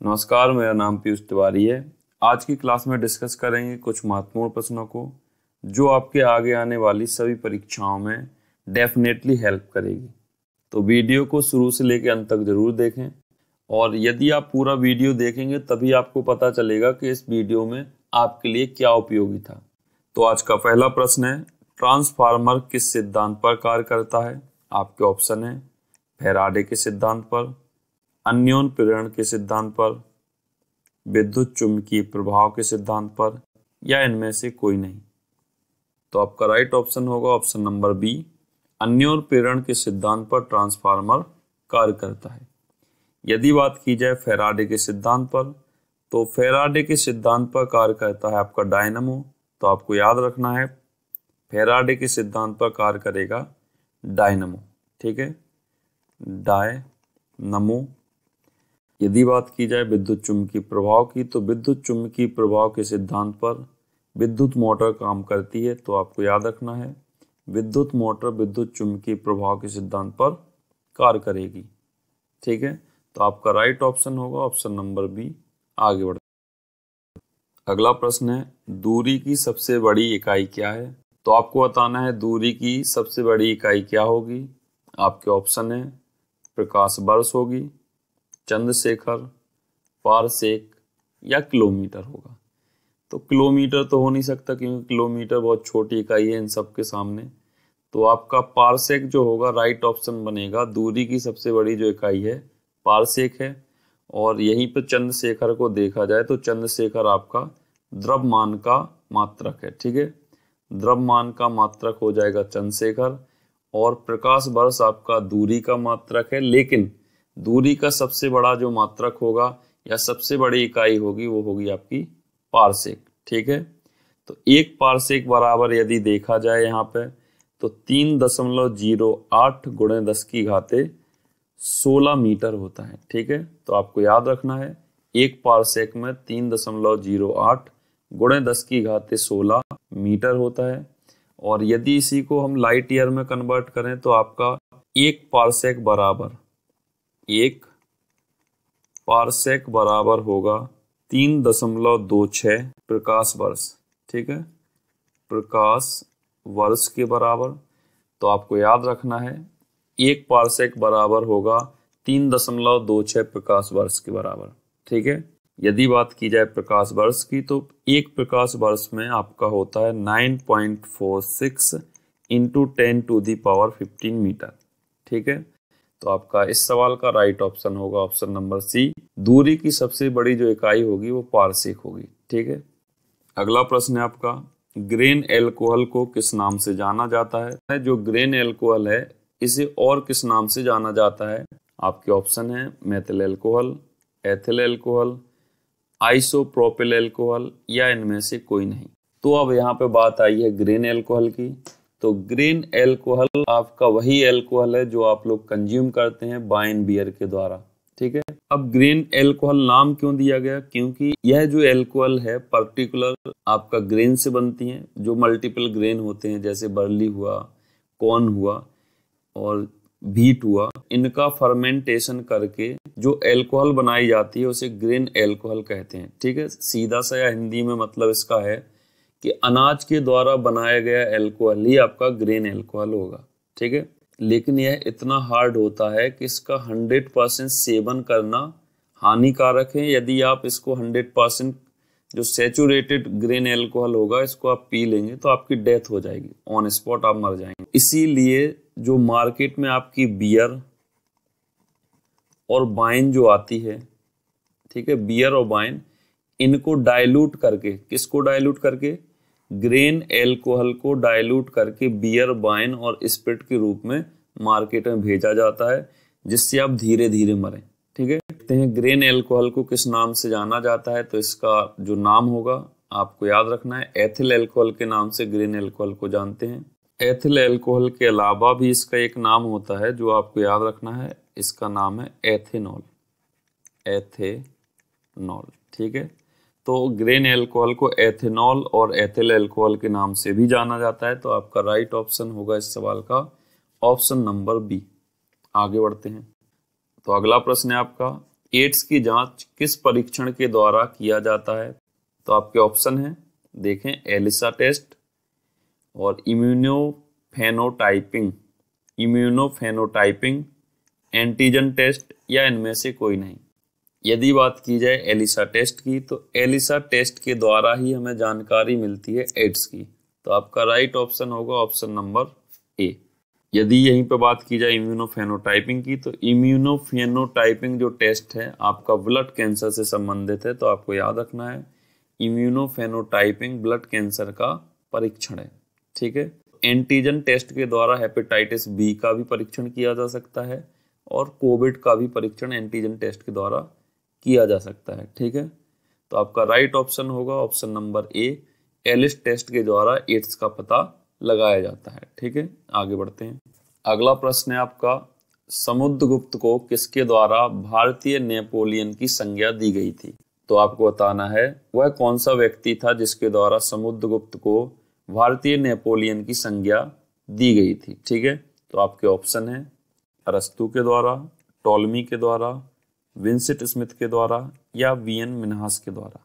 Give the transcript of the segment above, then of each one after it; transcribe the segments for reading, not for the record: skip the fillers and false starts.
नमस्कार, मेरा नाम पीयूष तिवारी है। आज की क्लास में डिस्कस करेंगे कुछ महत्वपूर्ण प्रश्नों को जो आपके आगे आने वाली सभी परीक्षाओं में डेफिनेटली हेल्प करेगी। तो वीडियो को शुरू से लेकर अंत तक जरूर देखें और यदि आप पूरा वीडियो देखेंगे तभी आपको पता चलेगा कि इस वीडियो में आपके लिए क्या उपयोगी था। तो आज का पहला प्रश्न है, ट्रांसफार्मर किस सिद्धांत पर कार्य करता है? आपके ऑप्शन है फैराडे के सिद्धांत पर, अन्योन प्रेरण के सिद्धांत पर, विद्युत चुंबकीय प्रभाव के सिद्धांत पर या इनमें से कोई नहीं। तो आपका राइट ऑप्शन होगा ऑप्शन नंबर बी, अन्योन प्रेरण के सिद्धांत पर ट्रांसफार्मर कार्य करता है। यदि बात की जाए फैराडे के सिद्धांत पर, तो फैराडे के सिद्धांत पर कार्य करता है आपका डायनामो। तो आपको याद रखना है फैराडे के सिद्धांत पर कार्य करेगा डायनामो। ठीक है, डायनामो। यदि बात की जाए विद्युत चुंबकीय प्रभाव की, तो विद्युत चुंबकीय प्रभाव के सिद्धांत पर विद्युत मोटर काम करती है। तो आपको याद रखना है विद्युत मोटर विद्युत चुंबकीय प्रभाव के सिद्धांत पर कार्य करेगी। ठीक है, तो आपका राइट ऑप्शन होगा ऑप्शन नंबर बी। आगे बढ़ते। अगला प्रश्न है, दूरी की सबसे बड़ी इकाई क्या है? तो आपको बताना है दूरी की सबसे बड़ी इकाई क्या होगी। आपके ऑप्शन है प्रकाश वर्ष होगी, चंद्रशेखर, पारसेक या किलोमीटर होगा। तो किलोमीटर तो हो नहीं सकता क्योंकि किलोमीटर बहुत छोटी इकाई है इन सब के सामने। तो आपका पारसेक जो होगा राइट ऑप्शन बनेगा। दूरी की सबसे बड़ी जो इकाई है पारसेक है। और यहीं पर चंद्रशेखर को देखा जाए तो चंद्रशेखर आपका द्रव्यमान का मात्रक है। ठीक है, द्रव्यमान का मात्रक हो जाएगा चंद्रशेखर और प्रकाश वर्ष आपका दूरी का मात्रक है। लेकिन दूरी का सबसे बड़ा जो मात्रक होगा या सबसे बड़ी इकाई होगी वो होगी आपकी पारसेक। ठीक है, तो एक पारसेक बराबर यदि देखा जाए यहाँ पे तो 3.08 गुणे 10 की घाते 16 मीटर होता है। ठीक है, तो आपको याद रखना है एक पारसेक में 3.08 गुणे 10 की घाते 16 मीटर होता है। और यदि इसी को हम लाइट ईयर में कन्वर्ट करें तो आपका एक पारसेक बराबर होगा 3.26 प्रकाश वर्ष। ठीक है, प्रकाश वर्ष के बराबर। तो आपको याद रखना है एक पारसेक बराबर होगा 3.26 प्रकाश वर्ष के बराबर। ठीक है, यदि बात की जाए प्रकाश वर्ष की तो एक प्रकाश वर्ष में आपका होता है 9.46 इंटू 10⁻15 मीटर। ठीक है, तो आपका इस सवाल का राइट ऑप्शन होगा ऑप्शन नंबर सी। दूरी की सबसे बड़ी जो इकाई होगी वो पारसेक होगी। ठीक है, अगला प्रश्न है आपका, ग्रेन एल्कोहल को किस नाम से जाना जाता है? जो ग्रेन एल्कोहल है इसे और किस नाम से जाना जाता है? आपके ऑप्शन है methyl alcohol, ethyl alcohol, isopropyl alcohol या इनमें से कोई नहीं। तो अब यहाँ पे बात आई है ग्रेन एल्कोहल की। तो ग्रेन एल्कोहल आपका वही एल्कोहल है जो आप लोग कंज्यूम करते हैं वाइन बियर के द्वारा। ठीक है, अब ग्रेन एल्कोहल नाम क्यों दिया गया? क्योंकि यह जो एल्कोहल है पर्टिकुलर आपका ग्रेन से बनती है, जो मल्टीपल ग्रेन होते हैं जैसे बर्ली हुआ, कॉर्न हुआ और व्हीट हुआ। इनका फर्मेंटेशन करके जो एल्कोहल बनाई जाती है उसे ग्रेन एल्कोहल कहते हैं। ठीक है, सीधा सा या हिंदी में मतलब इसका है कि अनाज के द्वारा बनाया गया एल्कोहल ही आपका ग्रेन एल्कोहल होगा। ठीक है, लेकिन यह इतना हार्ड होता है कि इसका 100% सेवन करना हानिकारक है। यदि आप इसको 100% जो सैचुरेटेड ग्रेन एल्कोहल होगा इसको आप पी लेंगे तो आपकी डेथ हो जाएगी, ऑन स्पॉट आप मर जाएंगे। इसीलिए जो मार्केट में आपकी बियर और वाइन जो आती है, ठीक है, बियर और वाइन, इनको डाइल्यूट करके, किसको डाइल्यूट करके? ग्रेन एल्कोहल को डाइल्यूट करके बियर, वाइन और स्पिरिट के रूप में मार्केट में भेजा जाता है जिससे आप धीरे धीरे मरें। ठीक है, देखते हैं ग्रेन एल्कोहल को किस नाम से जाना जाता है। तो इसका जो नाम होगा आपको याद रखना है, एथिल एल्कोहल के नाम से ग्रेन एल्कोहल को जानते हैं। एथिल एल्कोहल के अलावा भी इसका एक नाम होता है जो आपको याद रखना है, इसका नाम है एथेनॉल। एथेनॉल। ठीक है, तो ग्रेन एल्कोहल को एथेनॉल और एथिल एल्कोहल के नाम से भी जाना जाता है। तो आपका राइट ऑप्शन होगा इस सवाल का ऑप्शन नंबर बी। आगे बढ़ते हैं। तो अगला प्रश्न है आपका, एड्स की जांच किस परीक्षण के द्वारा किया जाता है? तो आपके ऑप्शन हैं, देखें, एलिसा टेस्ट और इम्यूनोफेनोटाइपिंग, एंटीजन टेस्ट, या इनमें से कोई नहीं। यदि बात की जाए एलिसा टेस्ट की, तो एलिसा टेस्ट के द्वारा ही हमें जानकारी मिलती है एड्स की। तो आपका राइट ऑप्शन होगा ऑप्शन नंबर ए। यदि यहीं पे बात की जाए इम्यूनोफेनोटाइपिंग की, तो इम्यूनोफेनोटाइपिंग जो टेस्ट है आपका ब्लड कैंसर से संबंधित है। तो आपको याद रखना है इम्यूनोफेनोटाइपिंग ब्लड कैंसर का परीक्षण है। ठीक है। एंटीजन टेस्ट के द्वारा हेपेटाइटिस बी का भी परीक्षण किया जा सकता है और कोविड का भी परीक्षण एंटीजन टेस्ट के द्वारा किया जा सकता है। ठीक है। तो आपका राइट ऑप्शन होगा option number A, ELISA test के द्वारा एड्स का पता लगाया जाता है। ठीक है, आगे बढ़ते हैं। अगला प्रश्न है आपका, समुद्रगुप्त को किसके द्वारा भारतीय नेपोलियन की संज्ञा दी गई थी? तो आपको बताना है वह कौन सा व्यक्ति था जिसके द्वारा समुद्रगुप्त को भारतीय नेपोलियन की संज्ञा दी गई थी। ठीक है। तो आपके ऑप्शन है अरस्तु के द्वारा, टॉलमी के द्वारा, विंसेंट स्मिथ के द्वारा, या वीएन मिन्हास के द्वारा।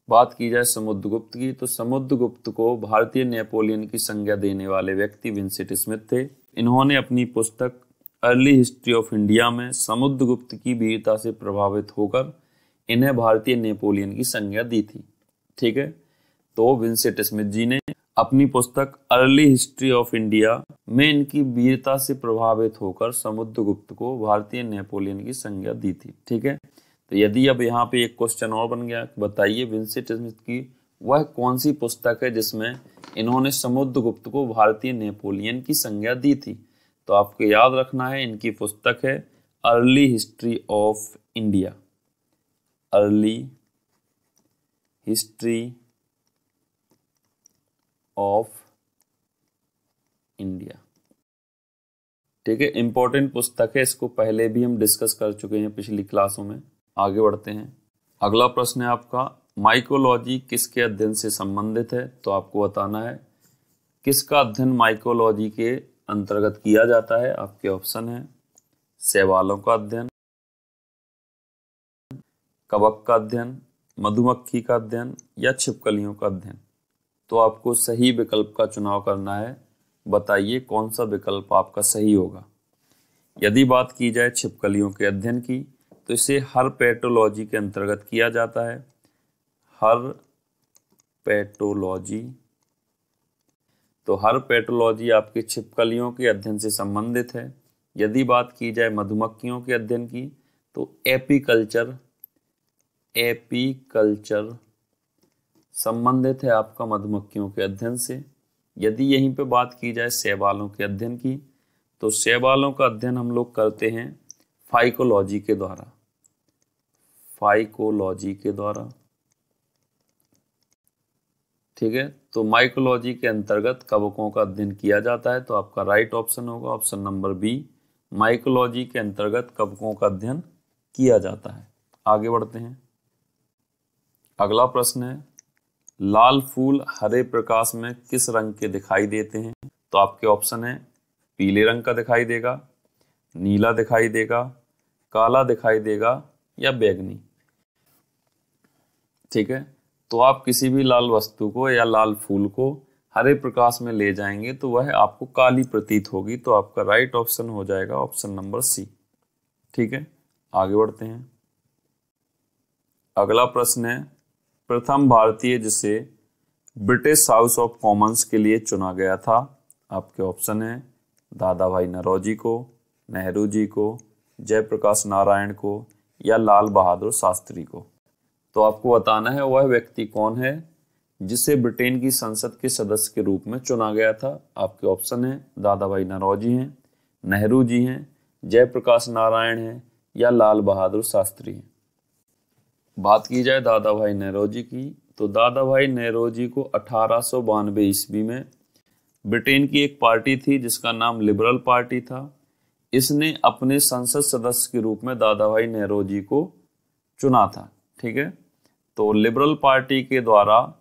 बात की जाए समुद्रगुप्त की, तो समुद्रगुप्त को भारतीय नेपोलियन की संज्ञा देने वाले व्यक्ति विंसेंट स्मिथ थे। इन्होंने अपनी पुस्तक अर्ली हिस्ट्री ऑफ इंडिया में समुद्रगुप्त की वीरता से प्रभावित होकर इन्हें भारतीय नेपोलियन की संज्ञा दी थी। ठीक है। तो विंसेंट स्मिथ जी ने अपनी पुस्तक अर्ली हिस्ट्री ऑफ इंडिया में इनकी वीरता से प्रभावित होकर समुद्रगुप्त को भारतीय नेपोलियन की संज्ञा दी थी। ठीक है। तो यदि अब यहाँ पे एक क्वेश्चन और बन गया, बताइए विंसेंट स्मिथ की वह कौन सी पुस्तक है जिसमें इन्होंने समुद्रगुप्त को भारतीय नेपोलियन की संज्ञा दी थी? तो आपको याद रखना है इनकी पुस्तक है early history of India. Early history of India. ठीक है, इंपॉर्टेंट पुस्तक है, इसको पहले भी हम डिस्कस कर चुके हैं पिछली क्लासों में। आगे बढ़ते हैं। अगला प्रश्न है आपका, माइकोलॉजी किसके अध्ययन से संबंधित है? तो आपको बताना है किसका अध्ययन माइकोलॉजी के अंतर्गत किया जाता है। आपके ऑप्शन है शैवालों का अध्ययन, कवक का अध्ययन, मधुमक्खी का अध्ययन, या छिपकलियों का अध्ययन। तो आपको सही विकल्प का चुनाव करना है। बताइए कौन सा विकल्प आपका सही होगा। यदि बात की जाए छिपकलियों के अध्ययन की, तो इसे हर्पेटोलॉजी के अंतर्गत किया जाता है। हर्पेटोलॉजी। तो हर्पेटोलॉजी आपके छिपकलियों के अध्ययन से संबंधित है। यदि बात की जाए मधुमक्खियों के अध्ययन की, तो एपीकल्चर संबंधित है आपका मधुमक्खियों के अध्ययन से। यदि यहीं पे बात की जाए शैवालों के अध्ययन की, तो शैवालों का अध्ययन हम लोग करते हैं फाइकोलॉजी के द्वारा। ठीक है। तो माइकोलॉजी के अंतर्गत कवकों का अध्ययन किया जाता है। तो आपका राइट ऑप्शन होगा ऑप्शन नंबर बी, माइकोलॉजी के अंतर्गत कवकों का अध्ययन किया जाता है। आगे बढ़ते हैं। अगला प्रश्न है, लाल फूल हरे प्रकाश में किस रंग के दिखाई देते हैं? तो आपके ऑप्शन है पीले रंग का दिखाई देगा, नीला दिखाई देगा, काला दिखाई देगा, या बैंगनी। ठीक है। तो आप किसी भी लाल वस्तु को या लाल फूल को हरे प्रकाश में ले जाएंगे तो वह आपको काली प्रतीत होगी। तो आपका राइट ऑप्शन हो जाएगा ऑप्शन नंबर सी। ठीक है, आगे बढ़ते हैं। अगला प्रश्न है, प्रथम भारतीय जिसे ब्रिटिश हाउस ऑफ कॉमन्स के लिए चुना गया था। आपके ऑप्शन है दादा भाई नौरोजी को, नेहरू जी को, जयप्रकाश नारायण को, या लाल बहादुर शास्त्री को। तो आपको बताना है वह व्यक्ति कौन है जिसे ब्रिटेन की संसद के सदस्य के रूप में चुना गया था। आपके ऑप्शन है दादा भाई नौरोजी हैं, नेहरू जी हैं, जयप्रकाश नारायण हैं, या लाल बहादुर शास्त्री हैं। बात की जाए दादा भाई नौरोजी की, तो दादा भाई नौरोजी को 1892 ईस्वी में ब्रिटेन की एक पार्टी थी जिसका नाम लिबरल पार्टी था। इसने अपने संसद सदस्य के रूप में दादा भाई नौरोजी को चुना था। ठीक है। तो लिबरल पार्टी के द्वारा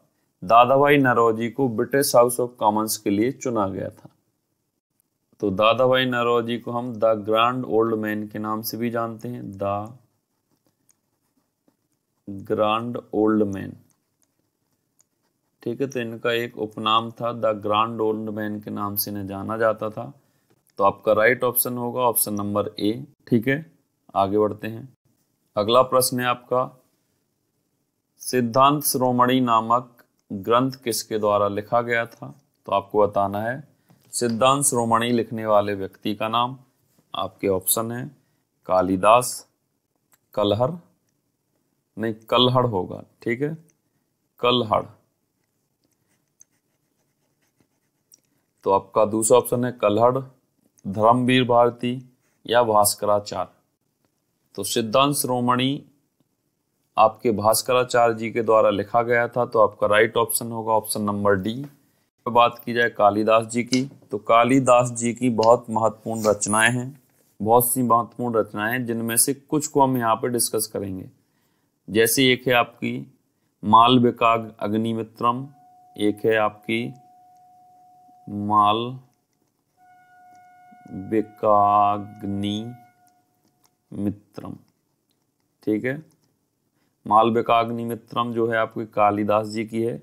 दादा भाई नौरोजी को ब्रिटिश हाउस ऑफ कॉमन्स के लिए चुना गया था। तो दादा भाई नौरोजी को हम द ग्रैंड ओल्ड मैन के नाम से भी जानते हैं, द ग्रांड ओल्ड मैन। ठीक है, तो इनका एक उपनाम था, द ग्रांड ओल्ड मैन के नाम से इन्हें जाना जाता था। तो आपका राइट ऑप्शन होगा ऑप्शन नंबर ए। ठीक है, आगे बढ़ते हैं। अगला प्रश्न है आपका, सिद्धांत शिरोमणि नामक ग्रंथ किसके द्वारा लिखा गया था? तो आपको बताना है सिद्धांत शिरोमणि लिखने वाले व्यक्ति का नाम। आपके ऑप्शन है कालिदास, कलहर, नहीं कल्हड़ होगा, ठीक है, कल्हड़। तो आपका दूसरा ऑप्शन है कल्हड़, धर्मवीर भारती या भास्कराचार्य। तो सिद्धांत शिरोमणि आपके भास्कराचार्य जी के द्वारा लिखा गया था, तो आपका राइट ऑप्शन होगा ऑप्शन नंबर डी। बात की जाए कालिदास जी की, तो कालिदास जी की बहुत महत्वपूर्ण रचनाएं हैं, बहुत सी महत्वपूर्ण रचनाएं हैं, जिनमें से कुछ को हम यहाँ पे डिस्कस करेंगे। जैसे एक है आपकी मालविका अग्निमित्रम, एक है आपकी मालविकाग्निमित्रम। ठीक है, मालविकाग्निमित्रम जो है आपकी कालिदास जी की है,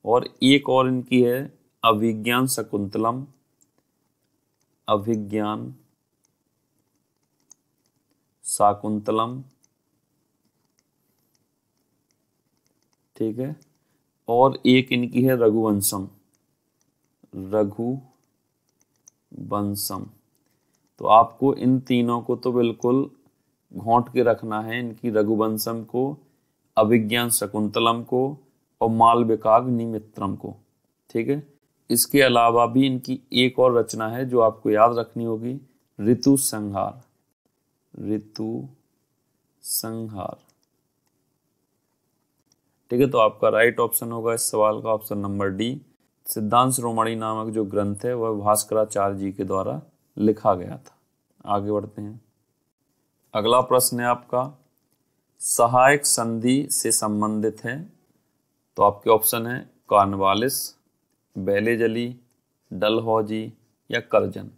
और एक और इनकी है अभिज्ञान शकुंतलम, अभिज्ञान शाकुंतलम। ठीक है, और एक इनकी है रघुवंशम, रघुवंशम। तो आपको इन तीनों को तो बिल्कुल घोंट के रखना है, इनकी रघुवंशम को, अभिज्ञान शकुंतलम को और मालविकाग्निमित्रम को। ठीक है, इसके अलावा भी इनकी एक और रचना है जो आपको याद रखनी होगी, ऋतु संहार, ऋतु संहार। ठीक है, तो आपका राइट ऑप्शन होगा इस सवाल का ऑप्शन नंबर डी। सिद्धांत शिरोमणि नामक जो ग्रंथ है वह भास्कराचार्य जी के द्वारा लिखा गया था। आगे बढ़ते हैं। अगला प्रश्न है आपका, सहायक संधि से संबंधित है। तो आपके ऑप्शन है कॉर्नवालिस, बेलेजली, डलहौजी या कर्जन।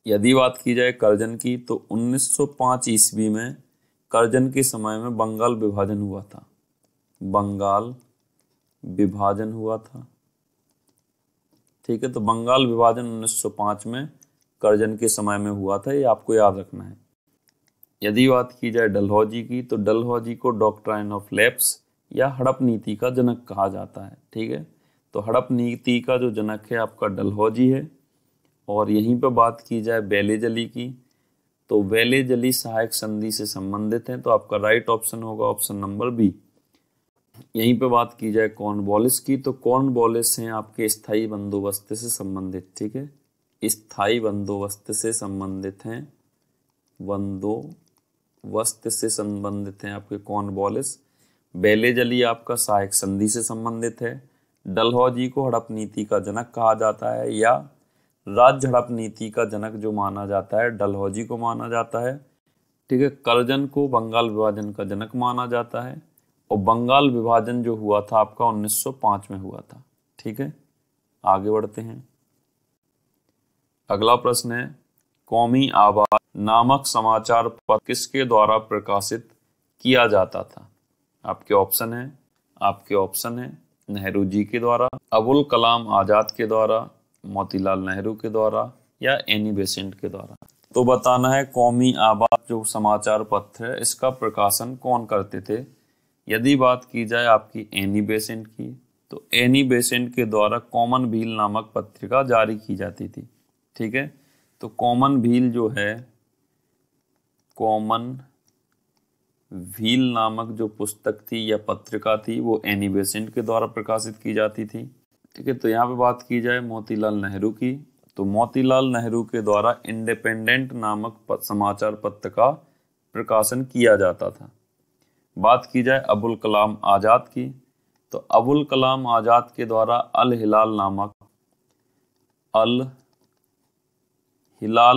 यदि बात की जाए कर्जन की, तो 1905 ईस्वी में कर्जन के समय में बंगाल विभाजन हुआ था, बंगाल विभाजन हुआ था। ठीक है, तो बंगाल विभाजन 1905 में कर्जन के समय में हुआ था, ये आपको याद रखना है। यदि बात की जाए डलहौजी की, तो डलहौजी को डॉक्ट्राइन ऑफ लैप्स या हड़प नीति का जनक कहा जाता है। ठीक है, तो हड़प नीति का जो जनक है आपका डलहौजी है। और यहीं पर बात की जाए बेलेजली की, तो बेलेजली सहायक संधि से संबंधित है, तो आपका राइट ऑप्शन होगा ऑप्शन नंबर बी। यहीं पे बात की जाए कॉर्नवालिस की, तो कॉर्नवालिस हैं आपके स्थायी बंदोबस्त से संबंधित। ठीक है, स्थायी बंदोबस्त से संबंधित हैं, बंदोबस्त से संबंधित हैं आपके कॉर्नवालिस। बेलेजली आपका सहायक संधि से संबंधित है। डलहौजी को हड़प नीति का जनक कहा जाता है, या राज्य हड़प नीति का जनक जो माना जाता है डलहौजी को माना जाता है। ठीक है, कर्जन को बंगाल विभाजन का जनक माना जाता है, और बंगाल विभाजन जो हुआ था आपका 1905 में हुआ था। ठीक है, आगे बढ़ते हैं। अगला प्रश्न है, कौमी आवाज नामक समाचार पत्र किसके द्वारा प्रकाशित किया जाता था? आपके ऑप्शन है नेहरू जी के द्वारा, अबुल कलाम आजाद के द्वारा, मोतीलाल नेहरू के द्वारा या एनी बेसेंट के द्वारा। तो बताना है कौमी आवाज जो समाचार पत्र है इसका प्रकाशन कौन करते थे। यदि बात की जाए आपकी एनी बेसेंट की, तो एनी बेसेंट के द्वारा कॉमन व्हील नामक पत्रिका जारी की जाती थी। ठीक है, तो कॉमन व्हील जो है, कॉमन व्हील नामक जो पुस्तक थी या पत्रिका थी वो एनी बेसेंट के द्वारा प्रकाशित की जाती थी। ठीक है, तो यहाँ पे बात की जाए मोतीलाल नेहरू की, तो मोतीलाल नेहरू के द्वारा इंडिपेंडेंट नामक समाचार पत्र का प्रकाशन किया जाता था। बात की जाए अबुल कलाम आजाद की, तो अबुल कलाम आजाद के द्वारा अल हिलाल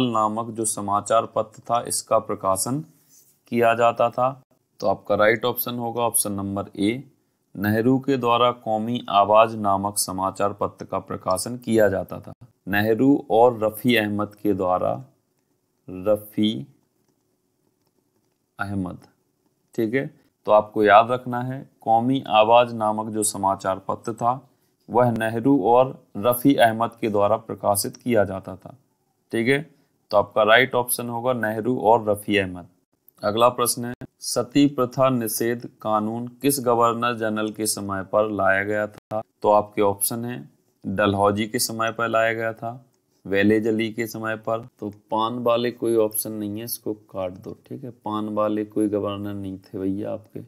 नामक जो समाचार पत्र था इसका प्रकाशन किया जाता था। तो आपका राइट ऑप्शन होगा ऑप्शन नंबर ए। नेहरू के द्वारा कौमी आवाज नामक समाचार पत्र का प्रकाशन किया जाता था। नेहरू और रफ़ी अहमद के द्वारा, रफ़ी अहमद, ठीक है, तो आपको याद रखना है कौमी आवाज नामक जो समाचार पत्र था वह नेहरू और रफ़ी अहमद के द्वारा प्रकाशित किया जाता था। ठीक है, तो आपका राइट ऑप्शन होगा नेहरू और रफ़ी अहमद। अगला प्रश्न है सती प्रथा निषेध कानून किस गवर्नर जनरल के समय पर लाया गया था? तो आपके ऑप्शन है डलहौजी के समय पर लाया गया था, वेलेजली के समय पर, तो पान वाले कोई ऑप्शन नहीं है, इसको काट दो। ठीक है, पान वाले कोई गवर्नर नहीं थे भैया आपके।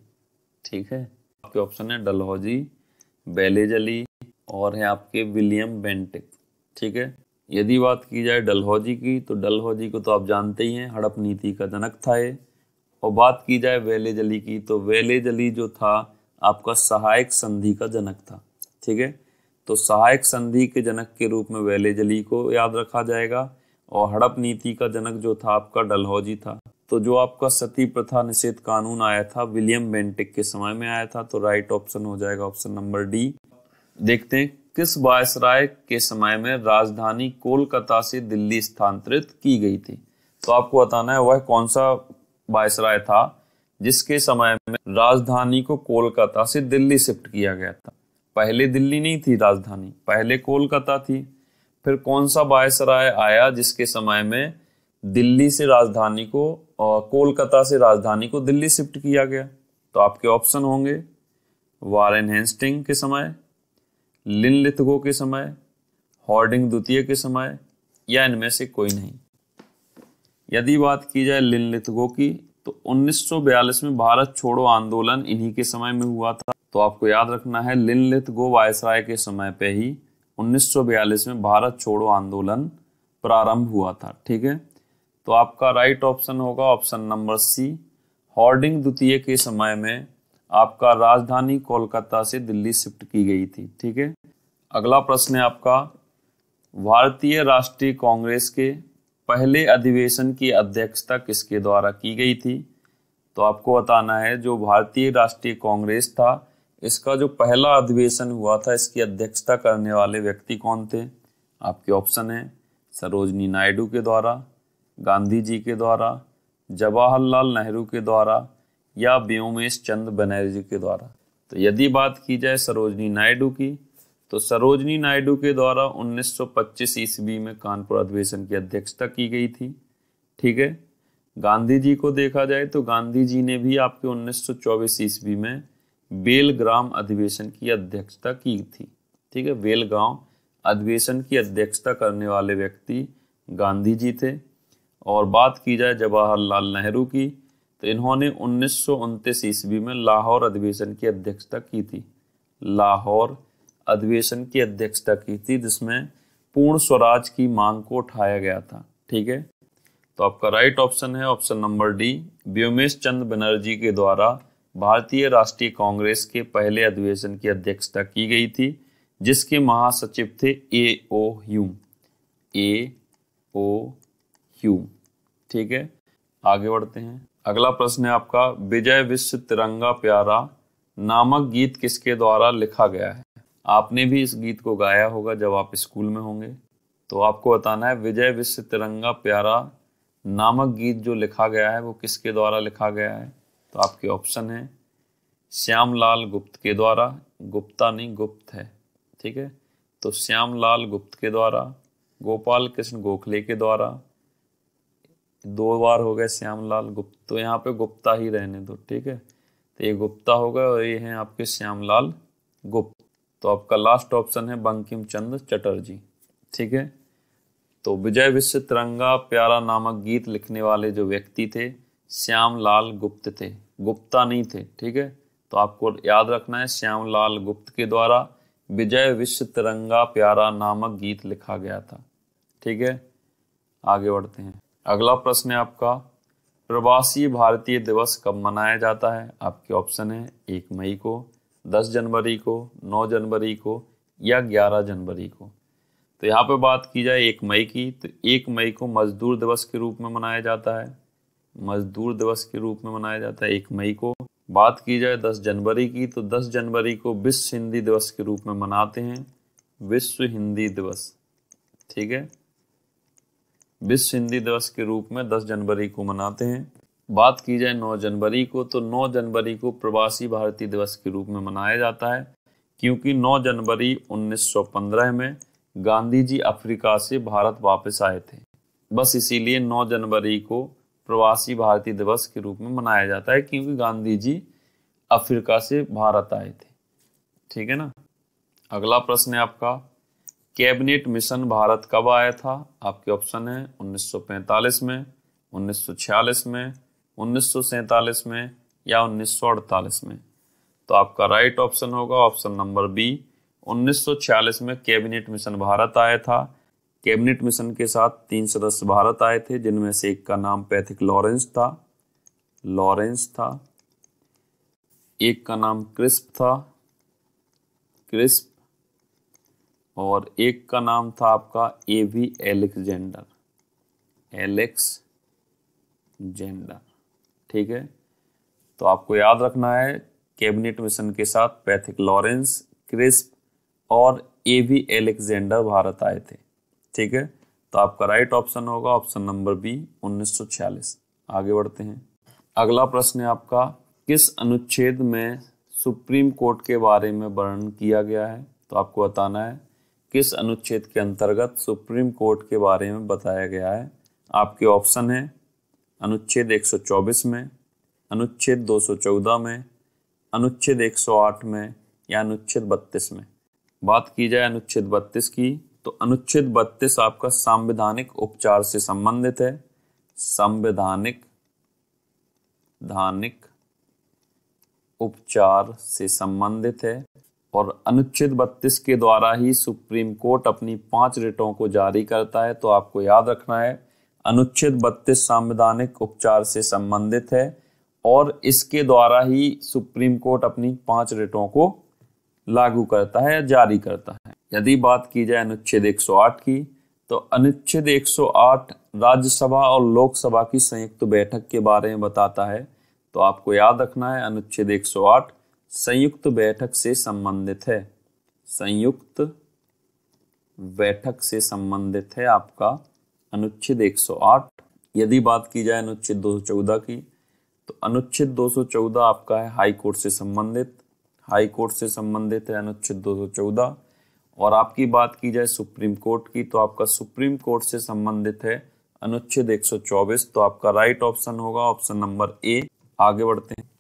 ठीक है, आपके ऑप्शन है डलहौजी, वेलेजली और है आपके विलियम बेंटिक। ठीक है, यदि बात की जाए डलहौजी की तो डलहौजी को तो आप जानते ही हैं, हड़प नीति का जनक था ये। और बात की जाए वेलेजली की तो वेलेजली जो था आपका सहायक संधि का जनक था। ठीक है, तो सहायक संधि के जनक के रूप में वेलेजली को याद रखा जाएगा और हड़प नीति का जनक जो था आपका डलहौजी था। तो जो आपका सती प्रथा निषेध कानून आया था विलियम बेंटिक के समय में आया था, तो राइट ऑप्शन हो जाएगा ऑप्शन नंबर डी। देखते हैं किस वायसराय के समय में राजधानी कोलकाता से दिल्ली स्थानांतरित की गई थी? तो आपको बताना है वह कौन सा वायसराय था जिसके समय में राजधानी को कोलकाता से दिल्ली शिफ्ट किया गया था। पहले दिल्ली नहीं थी राजधानी, पहले कोलकाता थी। फिर कौन सा वायसराय आया जिसके समय में दिल्ली से राजधानी को और कोलकाता से राजधानी को दिल्ली शिफ्ट किया गया? तो आपके ऑप्शन होंगे वारेन हेस्टिंग के समय, लिनलिथगो के समय, हॉर्डिंग द्वितीय के समय, या इनमें से कोई नहीं। यदि बात की जाए लिनलिथगो की तो 1942 में भारत छोड़ो आंदोलन इन्हीं के समय में हुआ था। तो आपको याद रखना है लिनलिथगो वायसराय के समय पे ही 1942 में भारत छोड़ो आंदोलन प्रारंभ हुआ था। ठीक है, तो आपका राइट ऑप्शन होगा ऑप्शन नंबर सी, हॉर्डिंग द्वितीय के समय में आपका राजधानी कोलकाता से दिल्ली शिफ्ट की गई थी। ठीक है, अगला प्रश्न है आपका भारतीय राष्ट्रीय कांग्रेस के पहले अधिवेशन की अध्यक्षता किसके द्वारा की गई थी? तो आपको बताना है जो भारतीय राष्ट्रीय कांग्रेस था इसका जो पहला अधिवेशन हुआ था इसकी अध्यक्षता करने वाले व्यक्ति कौन थे? आपके ऑप्शन है सरोजनी नायडू के द्वारा, गांधी जी के द्वारा, जवाहरलाल नेहरू के द्वारा, या व्योमेश चंद्र बनर्जी के द्वारा। तो यदि बात की जाए सरोजनी नायडू की तो सरोजनी नायडू के द्वारा 1925 ईस्वी में कानपुर अधिवेशन की अध्यक्षता की गई थी। ठीक है, गांधी जी को देखा जाए तो गांधी जी ने भी आपके 1924 ईस्वी में बेलग्राम अधिवेशन की अध्यक्षता की थी। ठीक है, बेलगांव अधिवेशन की अध्यक्षता करने वाले व्यक्ति गांधी जी थे। और बात की जाए जवाहरलाल नेहरू की तो इन्होंने 1929 ईस्वी में लाहौर अधिवेशन की अध्यक्षता की थी। लाहौर अधिवेशन की अध्यक्षता की थी जिसमें पूर्ण स्वराज की मांग को उठाया गया था। ठीक है, तो आपका राइट ऑप्शन है ऑप्शन नंबर डी, व्योमेश चंद्र बनर्जी के द्वारा भारतीय राष्ट्रीय कांग्रेस के पहले अधिवेशन की अध्यक्षता की गई थी जिसके महासचिव थे ए.ओ. ह्यूम। ए.ओ. ह्यूम। ठीक है, आगे बढ़ते हैं। अगला प्रश्न है आपका विजय विश्व तिरंगा प्यारा नामक गीत किसके द्वारा लिखा गया है? आपने भी इस गीत को गाया होगा जब आप स्कूल में होंगे। तो आपको बताना है विजय विश्व तिरंगा प्यारा नामक गीत जो लिखा गया है वो किसके द्वारा लिखा गया है? तो आपके ऑप्शन है श्यामलाल गुप्त के द्वारा, गुप्ता नहीं गुप्त है। ठीक है, तो श्यामलाल गुप्त के द्वारा, गोपाल कृष्ण गोखले के द्वारा, दो बार हो गए श्यामलाल गुप्त, तो यहाँ पे गुप्ता ही रहने दो। ठीक है, तो ये गुप्ता होगा और ये हैं आपके श्यामलाल गुप्त। तो आपका लास्ट ऑप्शन है बंकिम चंद्र चटर्जी। ठीक है, तो विजय विश्व तिरंगा प्यारा नामक गीत लिखने वाले जो व्यक्ति थे श्यामलाल गुप्त थे, गुप्ता नहीं थे। ठीक है, तो आपको याद रखना है श्यामलाल गुप्त के द्वारा विजय विश्व तिरंगा प्यारा नामक गीत लिखा गया था। ठीक है, आगे बढ़ते हैं। अगला प्रश्न है आपका प्रवासी भारतीय दिवस कब मनाया जाता है? आपके ऑप्शन है 1 मई को, 10 जनवरी को, 9 जनवरी को, या 11 जनवरी को। तो यहाँ पे बात की जाए 1 मई की तो 1 मई को मजदूर दिवस के रूप में मनाया जाता है, मजदूर दिवस के रूप में मनाया जाता है 1 मई को। बात की जाए 10 जनवरी की तो 10 जनवरी को विश्व हिंदी दिवस के रूप में मनाते हैं, विश्व हिंदी दिवस। ठीक है, विश्व हिंदी दिवस के रूप में 10 जनवरी को मनाते हैं। बात की जाए 9 जनवरी को, तो 9 जनवरी को प्रवासी भारतीय दिवस के रूप में मनाया जाता है, क्योंकि 9 जनवरी 1915 में गांधी जी अफ्रीका से भारत वापस आए थे। बस इसीलिए 9 जनवरी को प्रवासी भारतीय दिवस के रूप में मनाया जाता है, क्योंकि गांधी जी अफ्रीका से भारत आए थे। ठीक है ना। अगला प्रश्न है आपका, कैबिनेट मिशन भारत कब आया था? आपके ऑप्शन है 1945 में, 1946 में, 1947 में या 1948 में। तो आपका राइट ऑप्शन होगा ऑप्शन नंबर बी, 1946 में कैबिनेट मिशन भारत आया था। कैबिनेट मिशन के साथ 3 सदस्य भारत आए थे, जिनमें से एक का नाम पैथिक लॉरेंस था, एक का नाम क्रिस्प, और एक का नाम था आपका एवी एलेक्जेंडर। ठीक है। तो आपको याद रखना है, कैबिनेट मिशन के साथ पैथिक लॉरेंस, क्रिस्प और एवी एलेक्जेंडर भारत आए थे। ठीक है। तो आपका राइट ऑप्शन होगा ऑप्शन नंबर बी, 1946। आगे बढ़ते हैं। अगला प्रश्न है आपका, किस अनुच्छेद में सुप्रीम कोर्ट के बारे में वर्णन किया गया है? तो आपको बताना है किस अनुच्छेद के अंतर्गत सुप्रीम कोर्ट के बारे में बताया गया है। आपके ऑप्शन है अनुच्छेद 124 में, अनुच्छेद 214 में, अनुच्छेद 108 में या अनुच्छेद 32 में। बात की जाए अनुच्छेद 32 की, तो अनुच्छेद 32 आपका संवैधानिक उपचार से संबंधित है। संवैधानिक उपचार से संबंधित है, और अनुच्छेद 32 के द्वारा ही सुप्रीम कोर्ट अपनी 5 रिटों को जारी करता है। तो आपको याद रखना है, अनुच्छेद 32 संवैधानिक उपचार से संबंधित है और इसके द्वारा ही सुप्रीम कोर्ट अपनी 5 रिटों को लागू करता है या जारी करता है। यदि बात की जाए अनुच्छेद 108 की, तो अनुच्छेद 108 राज्यसभा और लोकसभा की संयुक्त बैठक के बारे में बताता है। तो आपको याद रखना है, अनुच्छेद 108 संयुक्त बैठक से संबंधित है। संयुक्त बैठक से संबंधित है आपका अनुच्छेद 108। यदि बात की जाए अनुच्छेद 214 की, तो अनुच्छेद 214 आपका है हाई कोर्ट से संबंधित। हाई कोर्ट से संबंधित है अनुच्छेद 214। और आपकी बात की जाए सुप्रीम कोर्ट की, तो आपका सुप्रीम कोर्ट से संबंधित है अनुच्छेद 124। तो आपका राइट ऑप्शन होगा ऑप्शन नंबर ए। आगे बढ़ते हैं।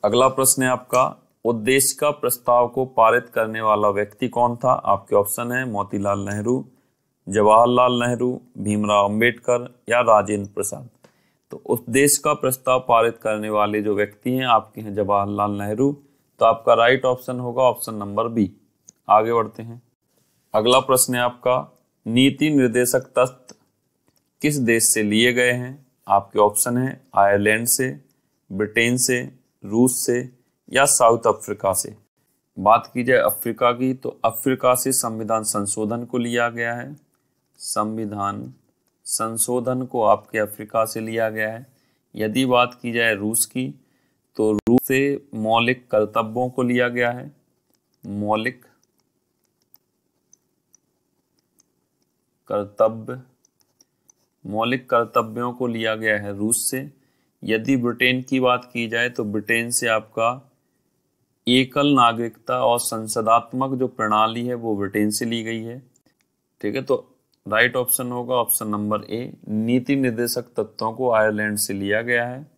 अगला प्रश्न है आपका, उद्देश्य का प्रस्ताव को पारित करने वाला व्यक्ति कौन था? आपके ऑप्शन है मोतीलाल नेहरू, जवाहरलाल नेहरू, भीमराव अंबेडकर या राजेंद्र प्रसाद। तो उद्देश्य का प्रस्ताव पारित करने वाले जो व्यक्ति हैं आपके हैं जवाहरलाल नेहरू। तो आपका राइट ऑप्शन होगा ऑप्शन नंबर बी। आगे बढ़ते हैं। अगला प्रश्न है आपका, नीति निर्देशक तत्व किस देश से लिए गए हैं? आपके ऑप्शन है आयरलैंड से, ब्रिटेन से, रूस से या साउथ अफ्रीका से। बात की जाए अफ्रीका की, तो अफ्रीका से संविधान संशोधन को लिया गया है। संविधान संशोधन को आपके अफ्रीका से लिया गया है। यदि बात की जाए रूस की, तो रूस से मौलिक कर्तव्यों को लिया गया है। मौलिक कर्तव्यों को लिया गया है रूस से। यदि ब्रिटेन की बात की जाए, तो ब्रिटेन से आपका एकल नागरिकता और संसदात्मक जो प्रणाली है वो ब्रिटेन से ली गई है। ठीक है। तो राइट ऑप्शन होगा ऑप्शन नंबर ए, नीति निर्देशक तत्वों को आयरलैंड से लिया गया है।